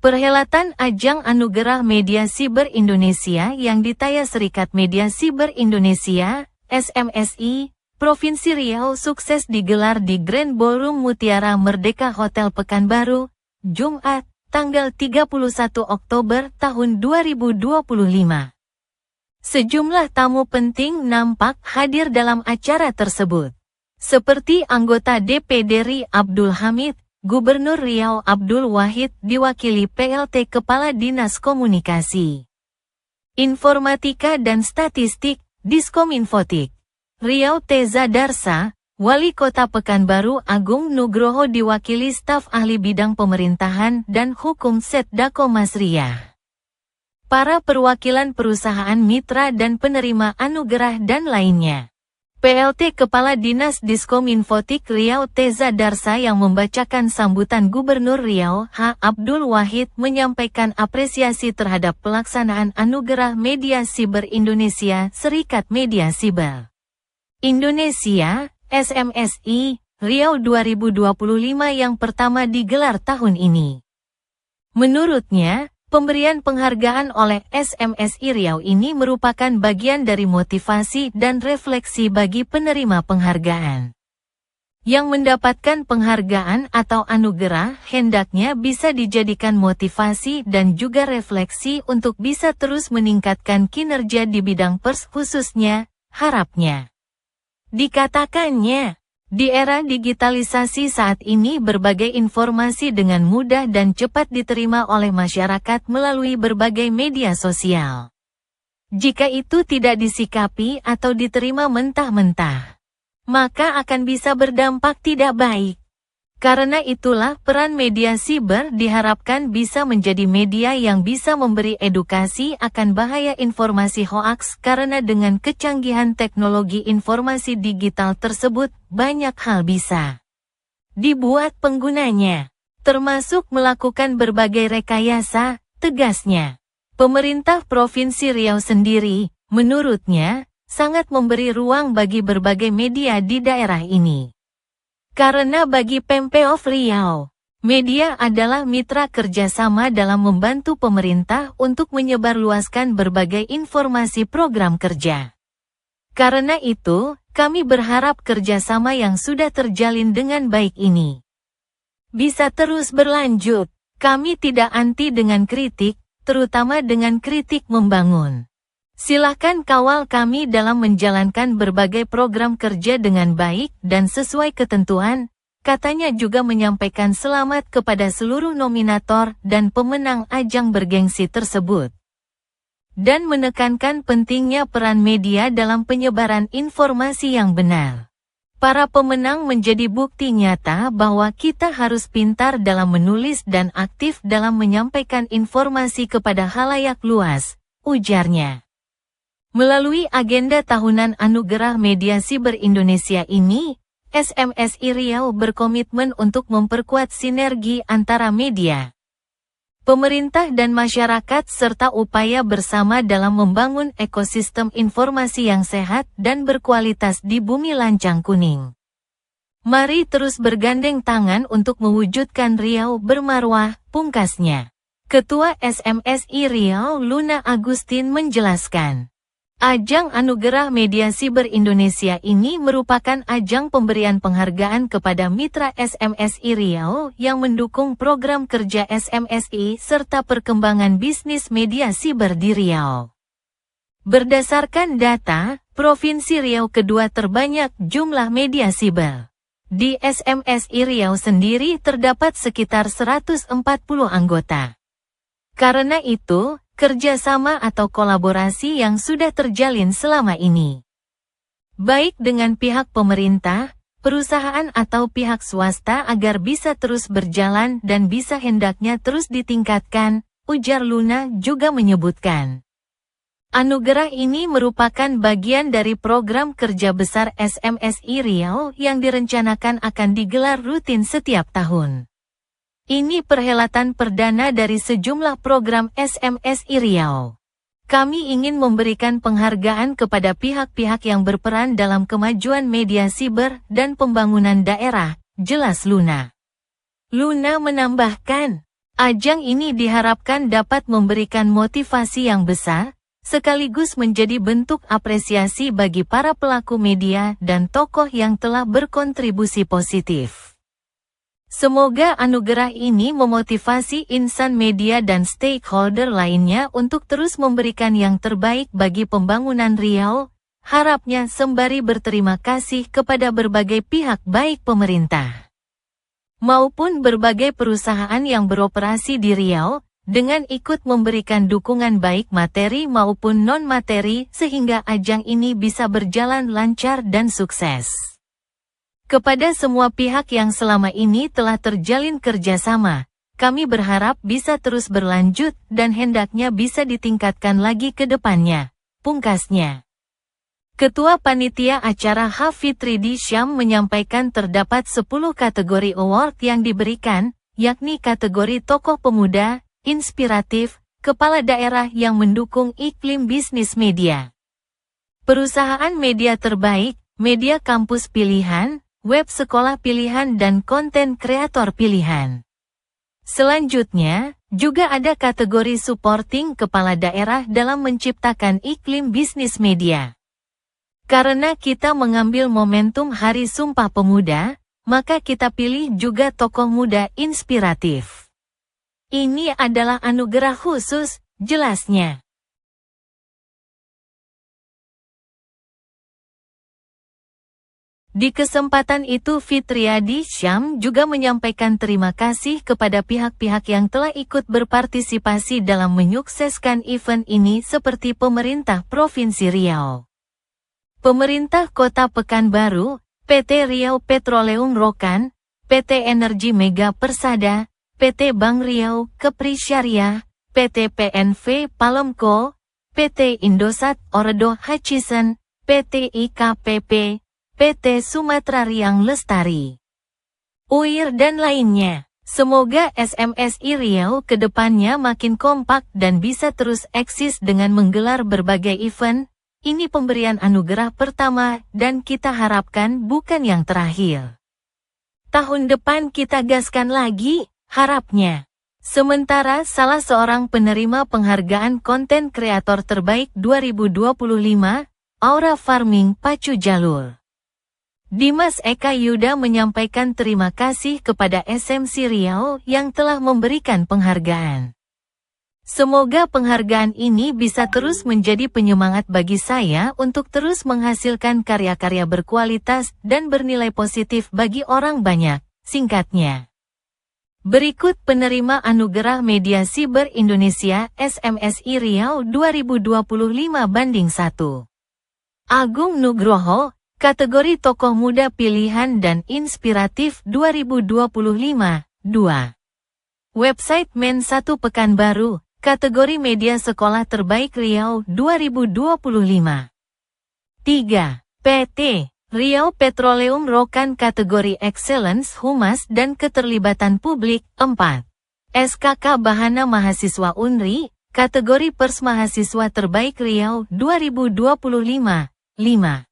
Perhelatan Ajang Anugerah Media Siber Indonesia yang ditaya Serikat Media Siber Indonesia, SMSI, Provinsi Riau sukses digelar di Grand Ballroom Mutiara Merdeka Hotel Pekanbaru, Jumat, tanggal 31 Oktober tahun 2025. Sejumlah tamu penting nampak hadir dalam acara tersebut, seperti anggota DPD RI Abdul Hamid, Gubernur Riau Abdul Wahid diwakili PLT Kepala Dinas Komunikasi, Informatika dan Statistik, Diskominfotik, Riau Teza Darsa, Wali Kota Pekanbaru Agung Nugroho diwakili staf ahli bidang pemerintahan dan hukum Setdako Masriah, para perwakilan perusahaan mitra dan penerima anugerah dan lainnya. PLT Kepala Dinas Diskominfotik Riau Teza Darsa yang membacakan sambutan Gubernur Riau H. Abdul Wahid menyampaikan apresiasi terhadap pelaksanaan Anugerah Media Siber Indonesia Serikat Media Siber Indonesia, SMSI, Riau 2025 yang pertama digelar tahun ini. Menurutnya, pemberian penghargaan oleh SMSI Riau ini merupakan bagian dari motivasi dan refleksi bagi penerima penghargaan. Yang mendapatkan penghargaan atau anugerah hendaknya bisa dijadikan motivasi dan juga refleksi untuk bisa terus meningkatkan kinerja di bidang pers khususnya, harapnya. Dikatakannya, di era digitalisasi saat ini berbagai informasi dengan mudah dan cepat diterima oleh masyarakat melalui berbagai media sosial. Jika itu tidak disikapi atau diterima mentah-mentah, maka akan bisa berdampak tidak baik. Karena itulah peran media siber diharapkan bisa menjadi media yang bisa memberi edukasi akan bahaya informasi hoaks karena dengan kecanggihan teknologi informasi digital tersebut banyak hal bisa dibuat penggunanya, termasuk melakukan berbagai rekayasa, tegasnya. Pemerintah Provinsi Riau sendiri, menurutnya, sangat memberi ruang bagi berbagai media di daerah ini. Karena bagi Pemprov Riau, media adalah mitra kerjasama dalam membantu pemerintah untuk menyebarluaskan berbagai informasi program kerja. Karena itu, kami berharap kerjasama yang sudah terjalin dengan baik ini bisa terus berlanjut. Kami tidak anti dengan kritik, terutama dengan kritik membangun. Silakan kawal kami dalam menjalankan berbagai program kerja dengan baik dan sesuai ketentuan, katanya juga menyampaikan selamat kepada seluruh nominator dan pemenang ajang bergengsi tersebut. Dan menekankan pentingnya peran media dalam penyebaran informasi yang benar. Para pemenang menjadi bukti nyata bahwa kita harus pintar dalam menulis dan aktif dalam menyampaikan informasi kepada khalayak luas, ujarnya. Melalui agenda tahunan Anugerah Media Siber Indonesia ini, SMSI Riau berkomitmen untuk memperkuat sinergi antara media, pemerintah dan masyarakat serta upaya bersama dalam membangun ekosistem informasi yang sehat dan berkualitas di bumi lancang kuning. Mari terus bergandeng tangan untuk mewujudkan Riau bermarwah, pungkasnya. Ketua SMSI Riau Luna Agustin menjelaskan. Ajang Anugerah Media Siber Indonesia ini merupakan ajang pemberian penghargaan kepada mitra SMSI Riau yang mendukung program kerja SMSI serta perkembangan bisnis media siber di Riau. Berdasarkan data, Provinsi Riau kedua terbanyak jumlah media siber. Di SMSI Riau sendiri terdapat sekitar 140 anggota. Karena itu, kerjasama atau kolaborasi yang sudah terjalin selama ini, baik dengan pihak pemerintah, perusahaan atau pihak swasta agar bisa terus berjalan dan bisa hendaknya terus ditingkatkan, ujar Luna juga menyebutkan. Anugerah ini merupakan bagian dari program kerja besar SMSI Riau yang direncanakan akan digelar rutin setiap tahun. Ini perhelatan perdana dari sejumlah program SMSI Riau. Kami ingin memberikan penghargaan kepada pihak-pihak yang berperan dalam kemajuan media siber dan pembangunan daerah, jelas Luna. Luna menambahkan, Ajang ini diharapkan dapat memberikan motivasi yang besar, sekaligus menjadi bentuk apresiasi bagi para pelaku media dan tokoh yang telah berkontribusi positif. Semoga anugerah ini memotivasi insan media dan stakeholder lainnya untuk terus memberikan yang terbaik bagi pembangunan Riau, harapnya sembari berterima kasih kepada berbagai pihak baik pemerintah maupun berbagai perusahaan yang beroperasi di Riau, dengan ikut memberikan dukungan baik materi maupun non-materi sehingga ajang ini bisa berjalan lancar dan sukses. Kepada semua pihak yang selama ini telah terjalin kerjasama, kami berharap bisa terus berlanjut dan hendaknya bisa ditingkatkan lagi ke depannya, pungkasnya. Ketua Panitia Acara Hafidridi Syam menyampaikan terdapat 10 kategori award yang diberikan, yakni kategori tokoh pemuda, inspiratif, kepala daerah yang mendukung iklim bisnis media, perusahaan media terbaik, media kampus pilihan, web sekolah pilihan dan konten kreator pilihan. Selanjutnya, juga ada kategori supporting kepala daerah dalam menciptakan iklim bisnis media. Karena kita mengambil momentum Hari Sumpah Pemuda, maka kita pilih juga tokoh muda inspiratif. Ini adalah anugerah khusus, jelasnya. Di kesempatan itu Fitriadi Syam juga menyampaikan terima kasih kepada pihak-pihak yang telah ikut berpartisipasi dalam menyukseskan event ini seperti pemerintah Provinsi Riau, pemerintah Kota Pekanbaru, PT Riau Petroleum Rokan, PT Energi Mega Persada, PT Bank Riau Kepri Syariah, PT PNV Palemco, PT Indosat Ordo Hutchison, PT IKPP, PT Sumatera Riang Lestari, UIR dan lainnya. Semoga SMSI Riau ke depannya makin kompak dan bisa terus eksis dengan menggelar berbagai event. Ini pemberian anugerah pertama dan kita harapkan bukan yang terakhir. Tahun depan kita gaskan lagi, harapnya. Sementara salah seorang penerima penghargaan konten kreator terbaik 2025, Aura Farming Pacu Jalur, Dimas Eka Yuda menyampaikan terima kasih kepada SMC Riau yang telah memberikan penghargaan. Semoga penghargaan ini bisa terus menjadi penyemangat bagi saya untuk terus menghasilkan karya-karya berkualitas dan bernilai positif bagi orang banyak, singkatnya. Berikut penerima Anugerah Media Siber Indonesia SMSI Riau 2025/1. Agung Nugroho, kategori tokoh muda pilihan dan inspiratif 2025, 2. Website Men1 Pekanbaru, kategori media sekolah terbaik Riau 2025. 3. PT Riau Petroleum Rokan, kategori Excellence Humas dan Keterlibatan Publik 4. SKK Bahana Mahasiswa Unri, kategori Pers Mahasiswa Terbaik Riau 2025, 5.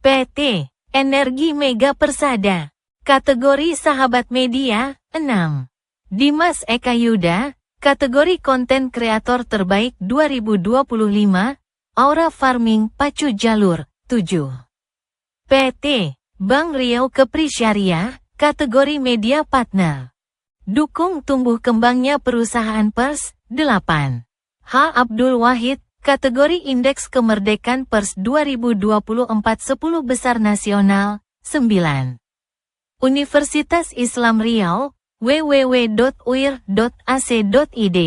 PT Energi Mega Persada, kategori Sahabat Media 6. Dimas Eka Yuda, kategori Konten Kreator Terbaik 2025, Aura Farming Pacu Jalur 7. PT Bank Riau Kepri Syariah, kategori Media Partner, dukung tumbuh kembangnya perusahaan pers 8. H. Abdul Wahid, kategori Indeks Kemerdekaan Pers 2024 10 Besar Nasional 9. Universitas Islam Riau, www.uir.ac.id.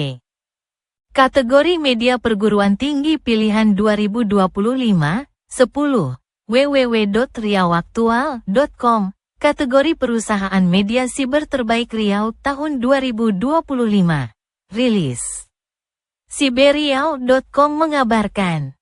Kategori Media Perguruan Tinggi Pilihan 2025 10. www.riauaktual.com. Kategori Perusahaan Media Siber Terbaik Riau tahun 2025. Rilis Siberiau.com mengabarkan.